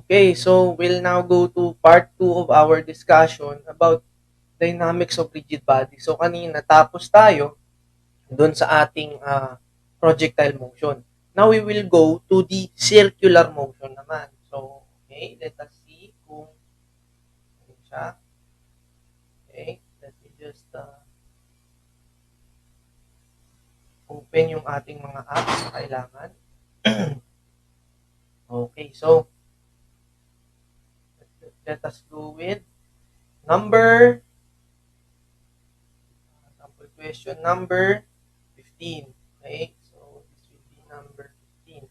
Okay, so we'll now go to part 2 of our discussion about dynamics of rigid body. So kanina tapos tayo doon sa ating projectile motion. Now we will go to the circular motion naman. So, okay, let us see kung ano siya. Okay, let me just open yung ating mga apps na kailangan. Okay, so let us go with number sample question number 15. Okay, so this will be number 15.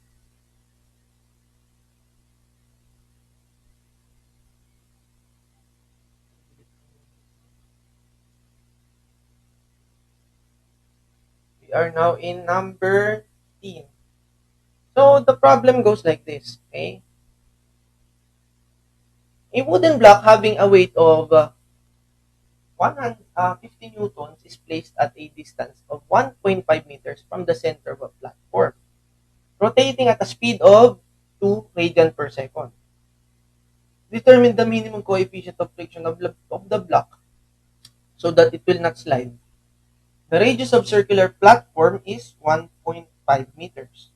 We are now in number 15. So the problem goes like this. Okay, a wooden block having a weight of 150 newtons is placed at a distance of 1.5 meters from the center of a platform, rotating at a speed of 2 radian per second. Determine the minimum coefficient of friction of the block so that it will not slide. The radius of circular platform is 1.5 meters.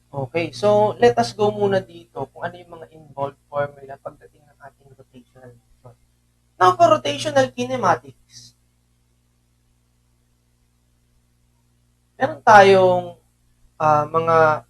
Okay, so let us go muna dito kung ano yung mga involved formula pagdating ng ating rotational motion. Now, for rotational kinematics, meron tayong mga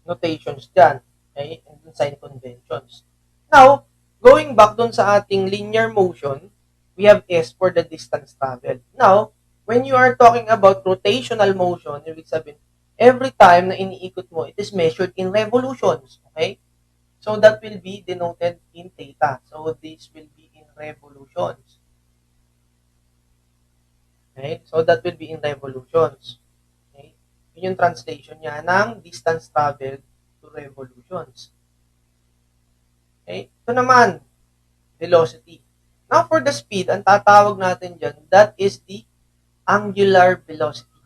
notations dyan, okay, and sign conventions. Now, going back dun sa ating linear motion, we have S for the distance traveled. Now, when you are talking about rotational motion, ibig sabihin, every time na iniikot mo, it is measured in revolutions, okay? So, that will be denoted in theta. So, this will be in revolutions. Okay? So, that will be in revolutions. Okay? Yun yung translation niya ng distance traveled to revolutions. Okay? Ito naman, velocity. Now, for the speed, ang tatawag natin dyan, that is the angular velocity.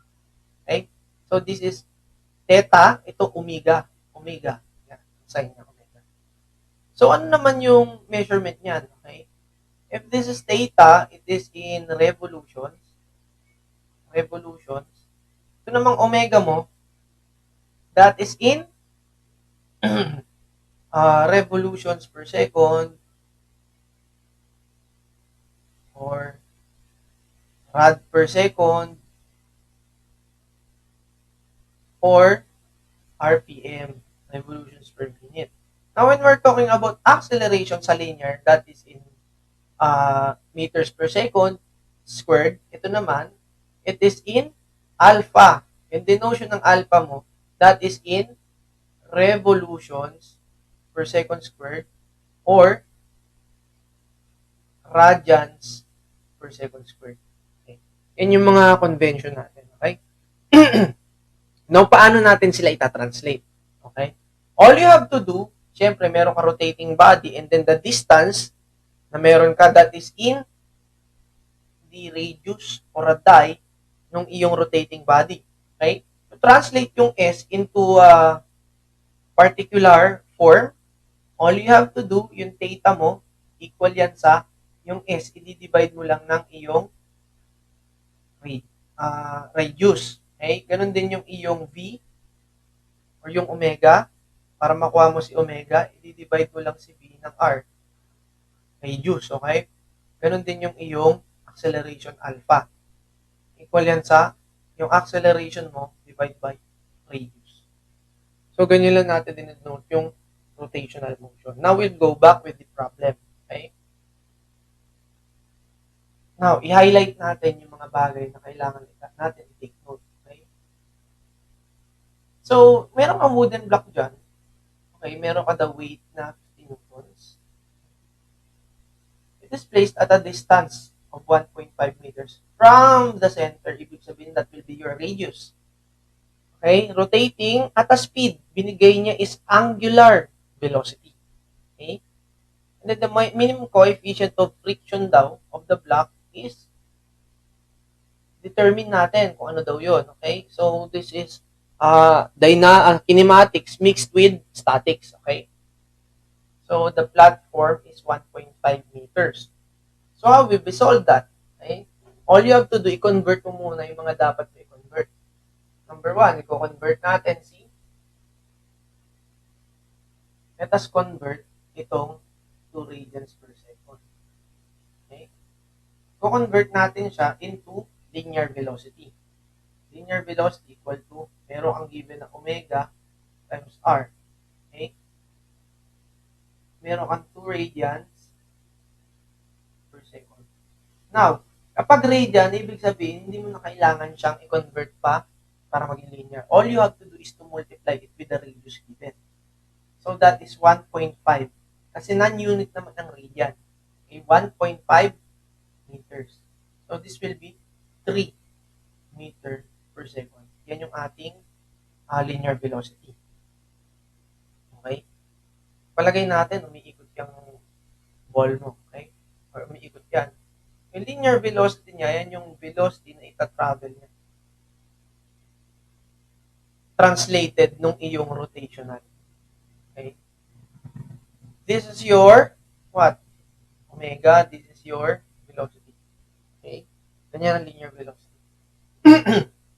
Okay? So, this is theta, ito omega. Omega. Yan, sign niya, omega. So, ano naman yung measurement niyan? Okay? If this is theta, it is in revolutions. Revolutions. Ito namang omega mo, that is in revolutions per second or rad per second or RPM, revolutions per minute. Now, when we're talking about acceleration sa linear, that is in meters per second squared. Ito naman, it is in alpha. Yung denotion ng alpha mo, that is in revolutions per second squared or radians per second squared. Okay. Yan yung mga convention natin. Okay? Now, paano natin sila itatranslate? Okay? All you have to do, syempre, meron ka rotating body and then the distance na meron ka that is in the radius or radii ng iyong rotating body. Okay? To translate yung S into a particular form, all you have to do, yung theta mo, equal yan sa yung S, i-divide mo lang ng iyong radius. Okay? Ganon din yung iyong V or yung omega. Para makuha mo si omega, i-divide mo lang si V ng R. Radius, okay? Ganon din yung iyong acceleration alpha. Equal yan sa yung acceleration mo divide by radius. So, ganyan lang natin din-note yung rotational motion. Now, we'll go back with the problem. Okay? Now, i-highlight natin yung mga bagay na kailangan natin i-take note. Okay? So, meron kang wooden block dyan. Okay, meron ka the weight na 50 newtons. It is placed at a distance of 1.5 meters from the center. Ibig sabihin, that will be your radius. Okay, rotating at a speed. Binigay niya is angular velocity. Okay? And then the minimum coefficient of friction daw of the block is determine natin kung ano daw yun. Okay? So, this is kinematics mixed with statics. Okay? So, the platform is 1.5 meters. So, how we solve that? Okay? All you have to do, i-convert mo muna yung mga dapat mo i-convert. Number 1, i-convert natin si let us convert itong 2 radians per second. Okay? I-convert natin siya into linear velocity. Linear velocity equal to, meron ang given na omega times r. Okay? Meron kang 2 radians per second. Now, kapag radian, ibig sabihin, hindi mo na kailangan siyang i-convert pa para maging linear. All you have to do is to multiply it with the radius given. So, that is 1.5. Kasi non-unit naman ang radian. Okay, 1.5 meters. So, this will be 3 meter per second. Yan yung ating linear velocity. Okay? Palagay natin, umiikot yung ball mo. Okay? Or umiikot yan. Yung linear velocity niya, yan yung velocity na ita-travel niya. Translated nung iyong rotational. Okay? This is your, what? Omega. This is your velocity. Okay? Ganyan ang linear velocity.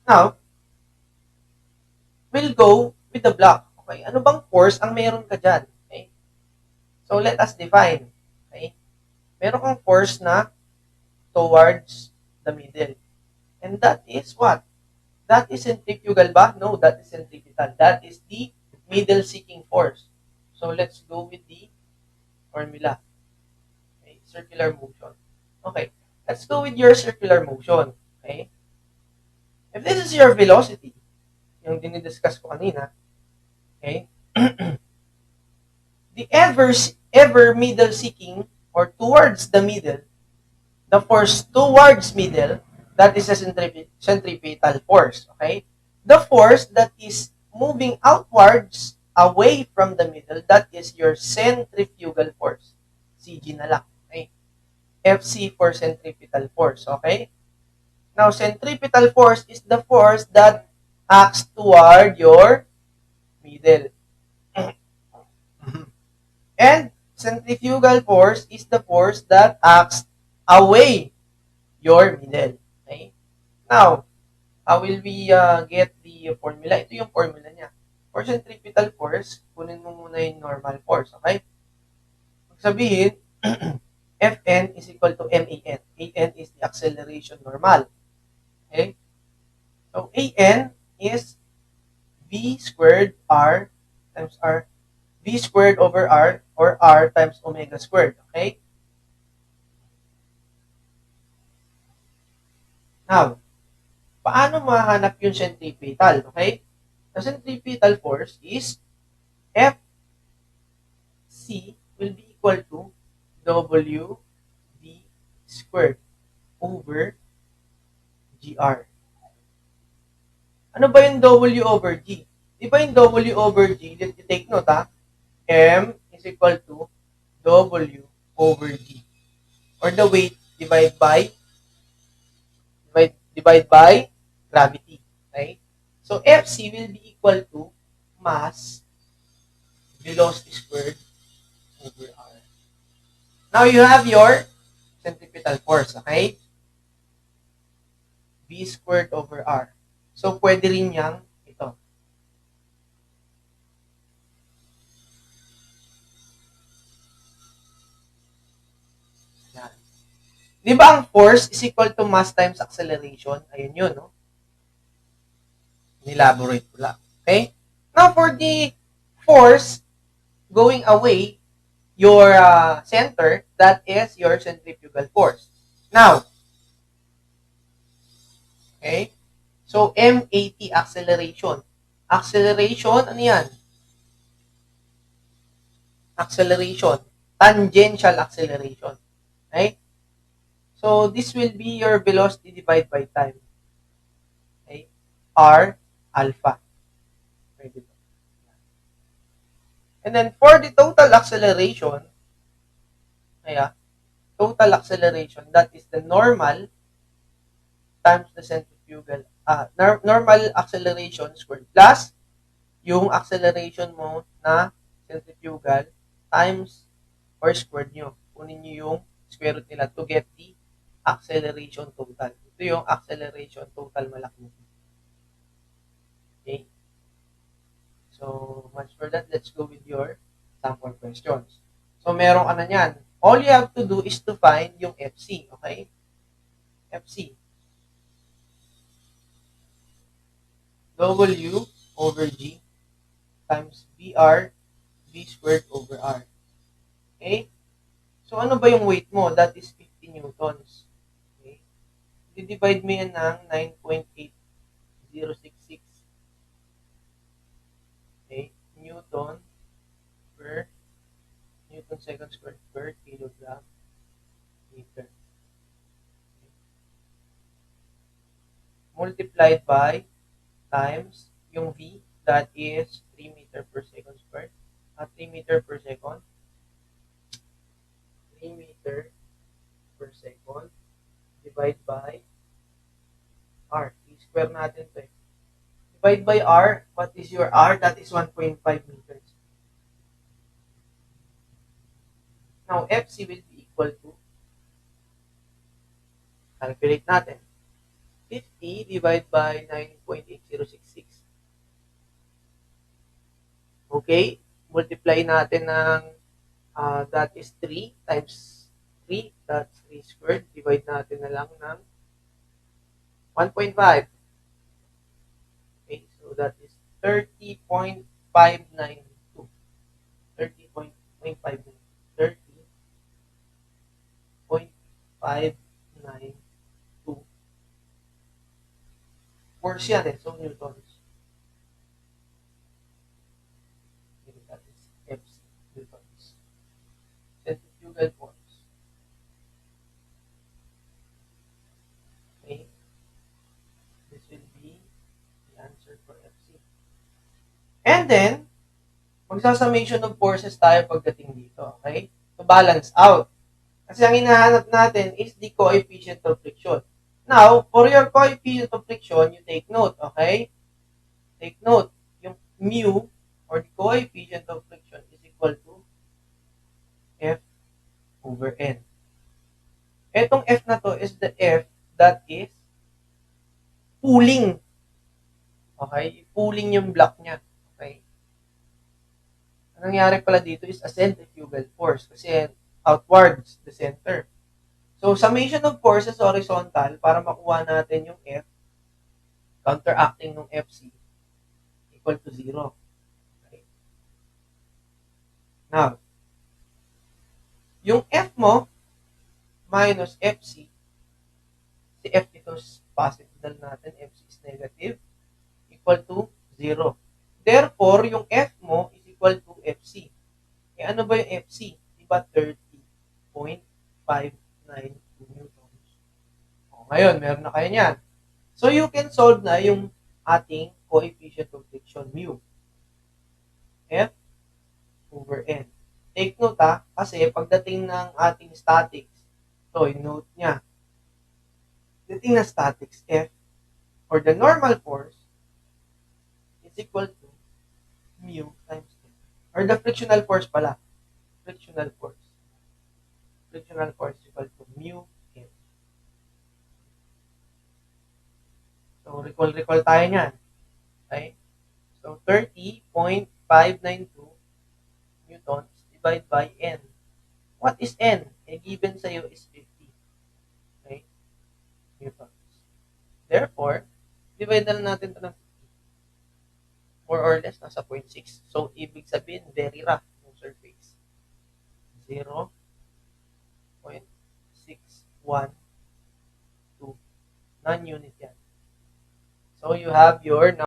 Now, we'll go with the block. Okay? Ano bang force ang meron ka dyan? Okay? So, let us define. Okay? Meron kang force na towards the middle. And that is what? That is centrifugal ba? No, that is centripetal. That is the middle seeking force. So, let's go with the formula. Okay? Circular motion. Okay. Let's go with your circular motion. Okay? If this is your velocity, yung dinidiscuss ko kanina, okay? The ever middle seeking or towards the middle, the force towards middle, that is a centripetal force. Okay? The force that is moving outwards away from the middle, that is your centrifugal force. CG na lang. Okay? FC for centripetal force. Okay? Now, centripetal force is the force that acts toward your middle. And centrifugal force is the force that acts away your middle. Okay? Now, how will we get the formula? Ito yung formula niya. For centripetal force, kunin mo muna yung normal force. Okay? Sabihin, Fn is equal to MAN. AN is the acceleration normal. Okay? So, AN is V squared R times R. V squared over R or R times omega squared. Okay? Now, paano mahanap yung centripetal? Okay? The centripetal force is Fc will be equal to W D squared over GR. Ano ba yung W over G? Di ba yung W over G, let you take note ha, M is equal to W over G. Or the weight divide by gravity. Okay? So, Fc will be equal to mass velocity squared over R. Now, you have your centripetal force. Okay? V squared over R. So, pwede rin yang ito. Yan. Di ba ang force is equal to mass times acceleration? Ayun yun, no? Elaborate ko lang. Okay? Now, for the force going away, your center, that is your centrifugal force. Now, okay? So, MAT, acceleration. Acceleration, ano yan? Acceleration. Tangential acceleration. Okay? So, this will be your velocity divided by time. Okay? R alpha. Okay. And then, for the total acceleration, total acceleration, that is the normal times the centrifugal, normal acceleration squared plus yung acceleration mo na centrifugal times or squared nyo. Kunin nyo yung square root nila to get the acceleration total. Ito yung acceleration total malaki. Okay? So, much for that, let's go with your sample questions. So, meron ka na yan. All you have to do is to find yung FC. Okay? FC. W over G times BR V squared over R. Okay? So, ano ba yung weight mo? That is 50 newtons. Okay? I-divide mo yan ng 9.8066. Okay? Newton per Newton second squared per kilogram meter. Okay? Multiplied by times yung V, that is 3 meter per second squared. 3 meter per second. 3 meter per second divide by R. I-square natin ito eh. Divide by R. What is your R? That is 1.5 meters. Now, FC will be equal to, calculate natin, 50 divided by 9.8066. Okay? Multiply natin ng, that is 3 times 3. That's 3 squared. Divide natin na lang ng 1.5. Okay, so that is 30.592. 30.592. 30.592 force yan eh. So, newtons. Okay, that is FC, newtons. Centrifugal force. Okay. This will be the answer for FC. And then, magsasummation of forces tayo pagdating dito. Okay? To balance out. Kasi ang hinahanap natin is the coefficient of friction. Now, for your coefficient of friction, you take note, okay? Take note, yung mu, or the coefficient of friction is equal to F over N. Etong F na to is the F that is pulling. Okay? Pulling yung block niya. Okay? Ang nangyari pala dito is a centrifugal force kasi outwards the center. So, summation of forces horizontal para makuha natin yung F, counteracting ng FC, equal to 0. Okay. Now, yung F mo minus FC, si F ito is positive dahil natin, FC is negative, equal to 0. Therefore, yung F mo is equal to FC. E ano ba yung FC? Diba 30.592 newtons. O, ngayon, meron na kayo niyan. So, you can solve na yung ating coefficient of friction, mu. F over N. Take note kasi pagdating ng ating statics, so, note niya, dating na statics, F, or the normal force, is equal to mu times N. Or the frictional force pala. Frictional force. Frictional force is equal to mu N. So, recall tayo niyan. Okay? So, 30.592 newtons divided by N. What is N? Given sa'yo is 50. Okay? Newtons. Therefore, divide na natin ito ng 50. More or less, nasa 0.6. So, ibig sabihin, very rough yung surface. 0.612. Non-unit yan. So, you have your